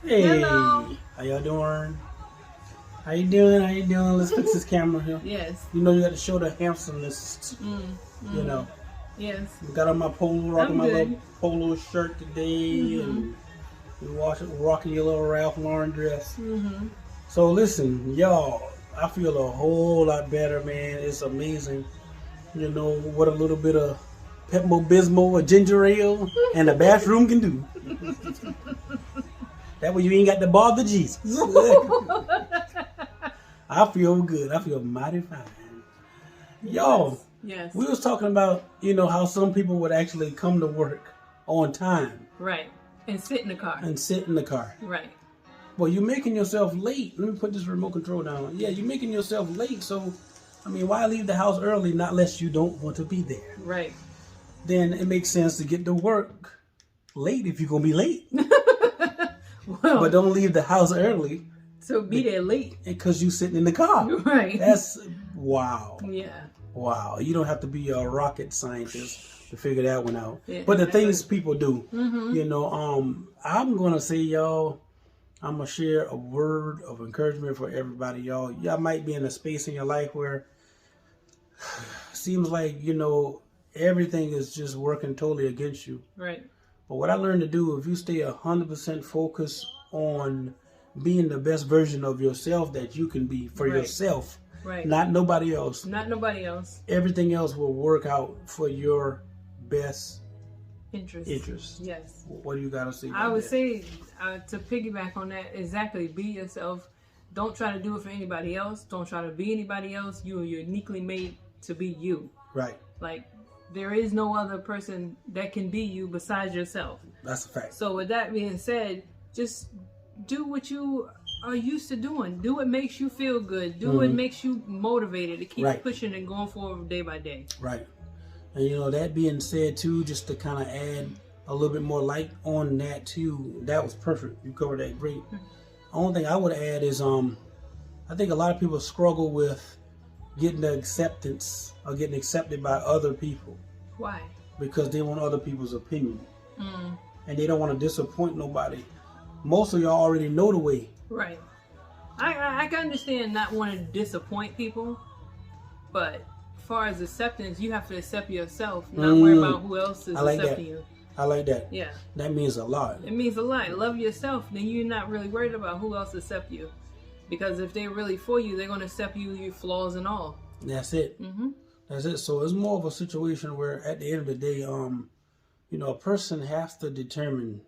Hey, Hello. how y'all doing? How you doing? How you doing? Let's fix this camera here. Yes. You know you got to show the handsomeness. Mm, You mm, know, yes. got on my polo, rocking I'm my little good. polo shirt today, Mm-hmm. and rocking your little Ralph Lauren dress. Mm-hmm. So listen, y'all, I feel a whole lot better, man. It's amazing. You know what a little bit of Pepto Bismol or ginger ale and the bathroom can do. That way you ain't got to bother Jesus. I feel good. I feel mighty fine. Y'all, Yes. Yes. we was talking about, how some people would actually come to work on time Right. And sit in the car. and sit in the car. Right. Well, you're making yourself late. Let me put this remote control down. Yeah, you're making yourself late. So, why leave the house early not unless you don't want to be there? Right. Then it makes sense to get to work late if you're going to be late. Well, But don't leave the house early so be there late. because you're sitting in the car. Right. That's wow. Yeah. Wow, you don't have to be a rocket scientist to figure that one out. Yeah, But the exactly. things people do, I'm gonna say, y'all, I'm gonna share a word of encouragement for everybody, y'all. Y'all might be in a space in your life where it seems like everything is just working totally against you. Right. But what I learned to do, if you stay 100% focused on being the best version of yourself that you can be for Right. yourself, Right. not nobody else. Not nobody else. Everything else will work out for your best Interest. Yes. What do you got to say? I would say to piggyback on that, exactly. Be yourself. Don't try to do it for anybody else. Don't try to be anybody else. You are uniquely made to be you. Right. Like, there is no other person that can be you besides yourself. That's a fact. So with that being said, just do what you are used to doing. Do what makes you feel good. Do what makes you motivated to keep Right. pushing and going forward day by day. Right. And that being said too, just to kind of add a little bit more light on that too, that was perfect. You covered that great. Only thing I would add is I think a lot of people struggle with getting the acceptance or getting accepted by other people Why? because they want other people's opinion. And they don't want to disappoint nobody. Most of y'all already know the way. Right. I can understand not wanting to disappoint people, but as far as acceptance, you have to accept yourself, not worry about who else is I like accepting that. you. I like that. Yeah. That means a lot. It means a lot. Love yourself, then you're not really worried about who else accept you. Because if they're really for you, they're going to accept you, your flaws and all. That's it. That's it. So it's more of a situation where at the end of the day, a person has to determine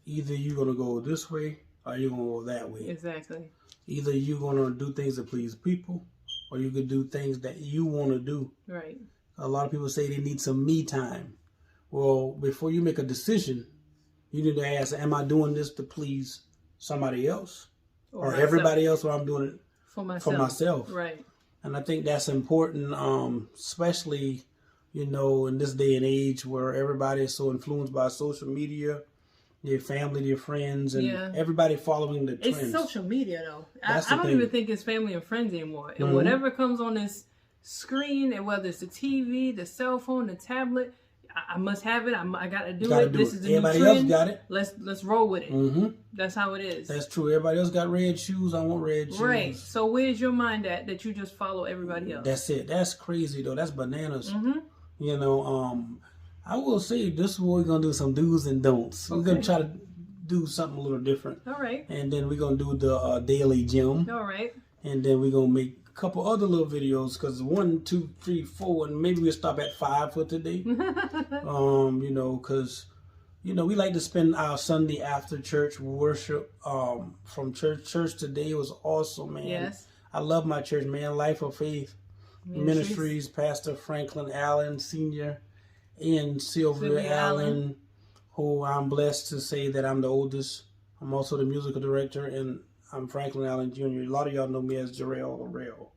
either you're going to go this way or you're going to go that way. Exactly. Either you're going to do things that please people or you could do things that you want to do. Right. A lot of people say they need some me time. Well, before you make a decision, you need to ask, am I doing this to please somebody else or myself. everybody else, or I'm doing it For myself. for myself? Right. And I think that's important, especially, in this day and age where everybody is so influenced by social media, their family, their friends, and everybody following the trends. It's social media, though. I That's the don't thing. even think it's family and friends anymore. And whatever comes on this screen, and whether it's the TV, the cell phone, the tablet, I must have it. I got to do Gotta it. do This it. is the new Everybody trend. else got it. Let's roll with it. Mm-hmm. That's how it is. That's true. Everybody else got red shoes. I want red shoes. Right. So where's your mind at that you just follow everybody else? That's it. That's crazy though. That's bananas. I will say this is where we're gonna do some do's and don'ts. We're gonna try to do something a little different. All right. And then we're gonna do the daily gym. All right. And then we're gonna make a couple other little videos because 1, 2, 3, 4, and maybe we'll stop at 5 for today. Because we like to spend our Sunday after church worship from church. Church today was awesome, man. Yes. I love my church, man. Life of Faith Ministries, Pastor Franklin Allen Sr. and Sylvia Allen, who I'm blessed to say that I'm the oldest. I'm also the musical director, and I'm Franklin Allen Jr. A lot of y'all know me as Jarrell Orrell.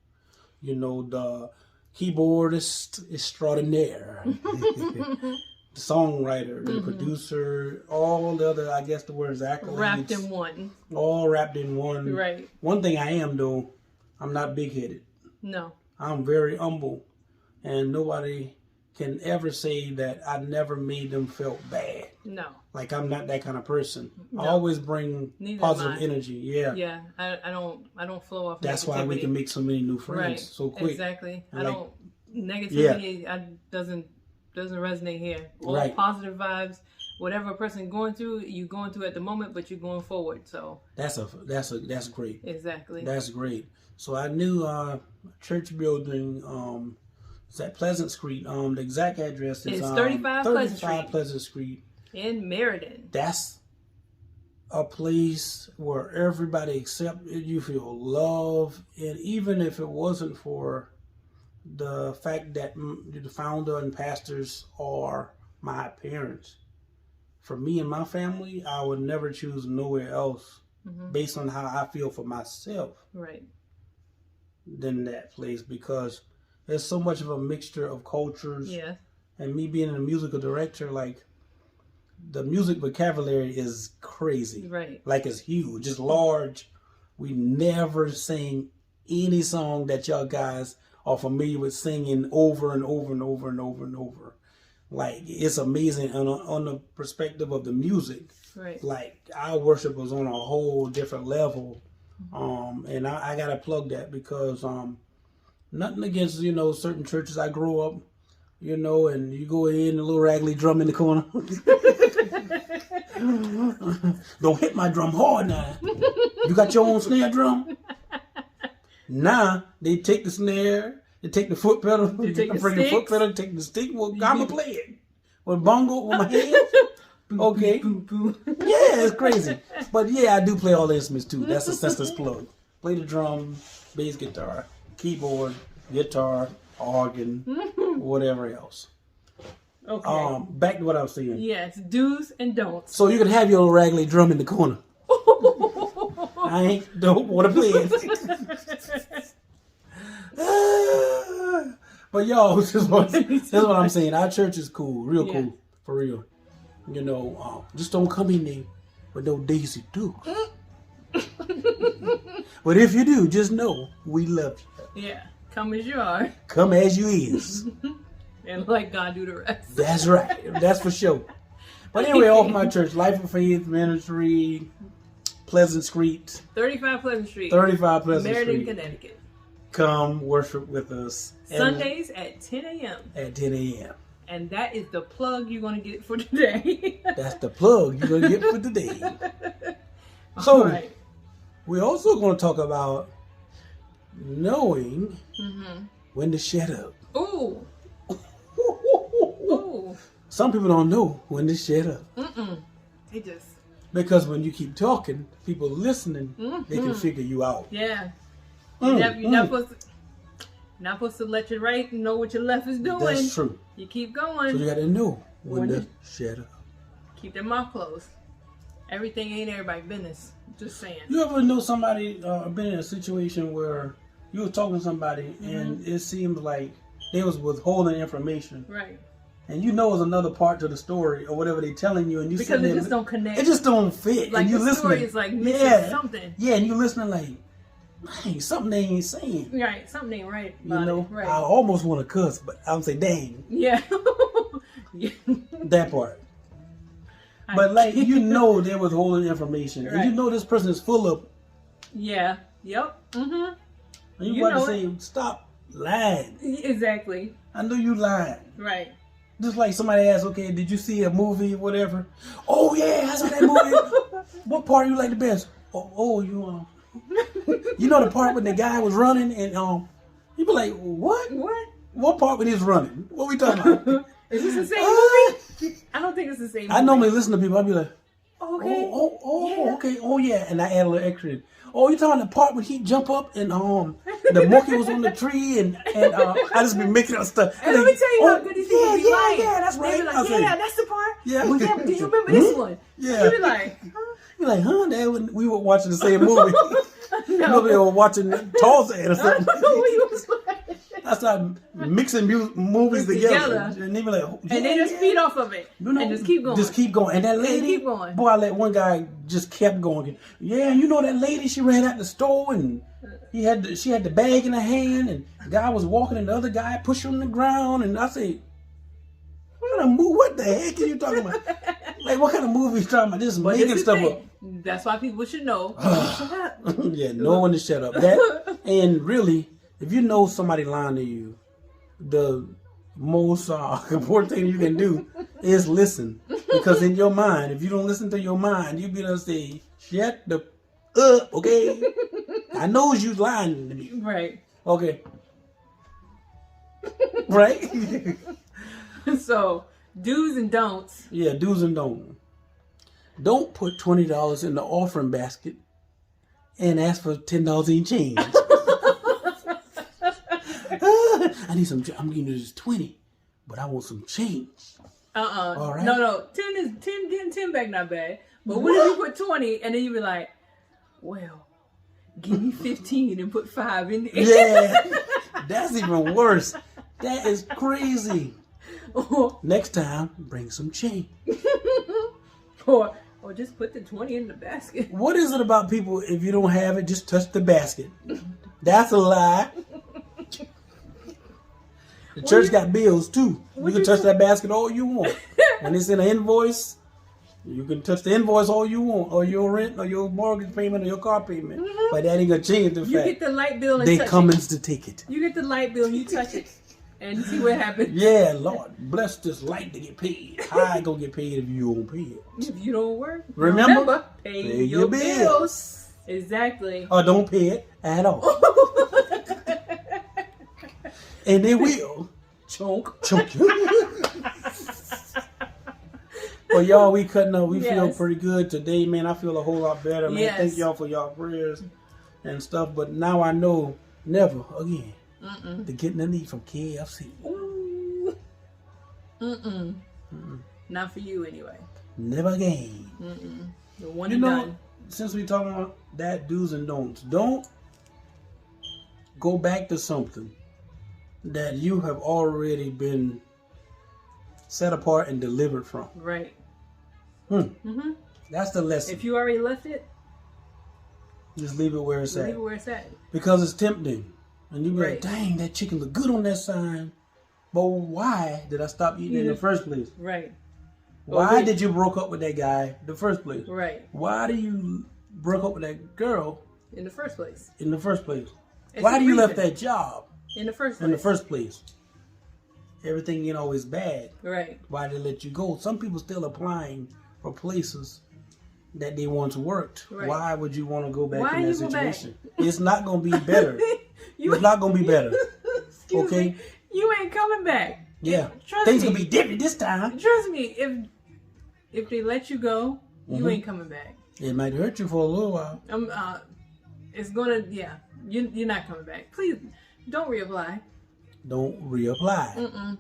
The keyboardist extraordinaire, the songwriter, the producer, all the other, I guess the word is accolades. Wrapped in one. All wrapped in one. Right. One thing I am, though, I'm not big-headed. No. I'm very humble, and nobody can ever say that I never made them feel bad. No. Like I'm not that kind of person. No. I always bring positive energy. Yeah. Yeah. I don't flow off. That's negativity. why we can make so many new friends so quick. Exactly. And I don't negativity. Doesn't resonate here. All positive vibes. Whatever a person going through, you're going through at the moment, but you're going forward. So that's great. Exactly. That's great. So I knew church building. It's at Pleasant Street. The exact address is 35 Pleasant Street in Meriden. That's a place where everybody accepted. You feel love, and even if it wasn't for the fact that the founder and pastors are my parents, for me and my family, I would never choose nowhere else based on how I feel for myself than that place, because there's so much of a mixture of cultures. Yeah. And me being a musical director, like, the music vocabulary is crazy. Right. Like, it's huge. It's large. We never sing any song that y'all guys are familiar with singing over and over and over and over and over. Like, it's amazing on the perspective of the music. Right. Like, our worship was on a whole different level. And I got to plug that because nothing against, certain churches I grew up, and you go in, a little raggedy drum in the corner. Don't hit my drum hard now. You got your own snare drum? Nah, they take the snare, they take the foot pedal, they take the foot pedal, take the stick. Well, I'm going to play it. With bongo, with my hands. Okay. Yeah, it's crazy. But yeah, I do play all the instruments too. That's a senseless plug. Play the drum, bass guitar, keyboard, guitar, organ, whatever else. Okay. Back to what I was saying. Yes, do's and don'ts. So you can have your little raggedy drum in the corner. I don't want to play it. But y'all, this is what I'm saying. Our church is cool, real cool, for real. Just don't come in there with no Daisy Dukes. But if you do, just know we love you. Yeah, come as you are. Come as you is. And let God do the rest. That's right. That's for sure. But anyway, off my church, Life of Faith Ministry, Pleasant Street. 35 Pleasant Street. 35 Pleasant Meriden, Street. Connecticut. Come worship with us. Sundays at 10 a.m. At 10 a.m. And that is the plug you're going to get for today. That's the plug you're going to get for today. So, we're also going to talk about knowing when to shut up. Ooh. Ooh. Some people don't know when to shut up. They just... Because when you keep talking, people listening, they can figure you out. Yeah. You're not supposed to let your right know what your left is doing. That's true. You keep going. So you got to know when to shut up. Keep their mouth closed. Everything ain't everybody's business. Just saying. You ever know somebody been in a situation where you were talking to somebody and it seemed like they was withholding information. Right. And you know it's another part to the story or whatever they're telling you, and you because it just don't connect. It just don't fit. Like and you the listening. story is like missing something. Yeah, and you listening like, dang, something they ain't saying. Right, something ain't right. Right. I almost want to cuss, but I'm say, dang. Yeah. That part. But like they're withholding information, and you know this person is full of. Yeah. Yep. And you about to say, stop lying. Exactly. I know you lying. Right. Just like somebody asked, okay, did you see a movie or whatever? Oh yeah, I saw that movie. What part you like the best? You know the part when the guy was running and you be like, what? What part when he's running? What we talking about? Is this the same movie? I don't think it's the same movie. I normally listen to people. I be like, okay. Okay, oh yeah, and I add a little extra in. Oh, you talking the part when he jump up and the monkey was on the tree and I just been making up stuff. And let me tell you how good these people be lying. Yeah, that's right. They be like, that's the part. Yeah. Well, yeah, do you remember this one? Yeah. You be like, You're like, Dad, when we were watching the same movie. No. We were watching Tarzan or something. I don't know what you was like. I started mixing movies together. And they be like, and they just feed off of it. And just keep going. Just keep going. And that lady, keep going. Boy, I let one guy just kept going. Yeah, you know that lady, she ran out the store and she had the bag in her hand and the guy was walking and the other guy pushed her on the ground. And I said, kind of movie? What the heck are you talking about? Like, what kind of movie are you talking about? Just But making this is stuff the up. thing. That's why people should know. Shut up. Yeah, no one to shut up. That and really, if you know somebody lying to you, the most important thing you can do is listen. Because in your mind, if you don't listen to your mind, you be able to say, "Shut the up, okay? I know you lying to me, Right. okay? Right? So, do's and don'ts. Yeah, do's and don'ts. Don't put $20 in the offering basket and ask for $10 in change. I need some. I'm giving you this 20, but I want some change. All right. No. 10 back not bad. But what if you put 20 and then you be like, well, give me 15 and put 5 in there? Yeah, that's even worse. That is crazy. Next time, bring some change. or just put the 20 in the basket. What is it about people? If you don't have it, just touch the basket. That's a lie. The church got bills too. You can touch that basket all you want. When it's in an invoice, you can touch the invoice all you want, or your rent, or your mortgage payment, or your car payment. But that ain't gonna change the You fact get the light bill and they touch coming it. to take it. You get the light bill and you touch it. And see what happens. Yeah, Lord, bless this light to get paid. How I gonna get paid if you don't pay it? If you don't work, Remember, pay your bills. Exactly. Or don't pay it at all. And they will Chunk. choke you. Well, y'all, we cutting up. We feel Yes. pretty good today, man. I feel a whole lot better, man. Yes. Thank y'all for y'all prayers and stuff. But now I know never again to get nothing from KFC. Ooh. Not for you anyway. Never again. The one You and know, done. since we talking about that do's and don'ts, don't go back to something that you have already been set apart and delivered from. Right. That's the lesson. If you already left it, Just leave it where it's leave at. it where it's at. Because it's tempting. And you be like, Right. dang, that chicken look good on that sign. But why did I stop eating it in the first place? Right. Why did you broke up with that guy in the first place? Right. Why do you broke up with that girl In the first place. in the first place? It's Why a do you left reason. that job In the first place. in the first place? Everything ain't always bad. Right. Why they let you go? Some people still applying for places that they once worked. Right. Why would you want to go back Why in that you go back? situation? It's not going to be better. You It's not going to be better. Excuse Okay? me. You ain't coming back. Yeah. Trust Things me. going to be different this time. Trust me. If they let you go, you ain't coming back. It might hurt you for a little while. It's gonna. Yeah. You're not coming back. Please don't reapply. Don't reapply.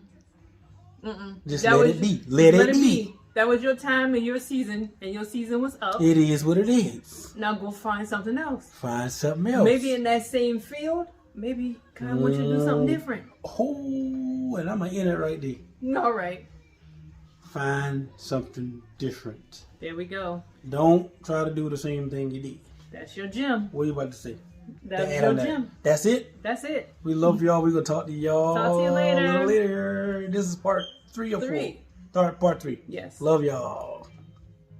Just That let was- it be. Let it be. That was your time and your season, and your season was up. It is what it is. Now go find something else. Find something else. Maybe in that same field. Maybe God wants you to do something different. Oh, and I'm going to end it right there. All right. Find something different. There we go. Don't try to do the same thing you did. That's your gym. What are you about to say? That's To add your on that. gym. That's it. That's it. We love y'all. We're going to talk to y'all Talk to you later. a little later. This is part 3 or 4? Three. Part 3. Yes. Love y'all.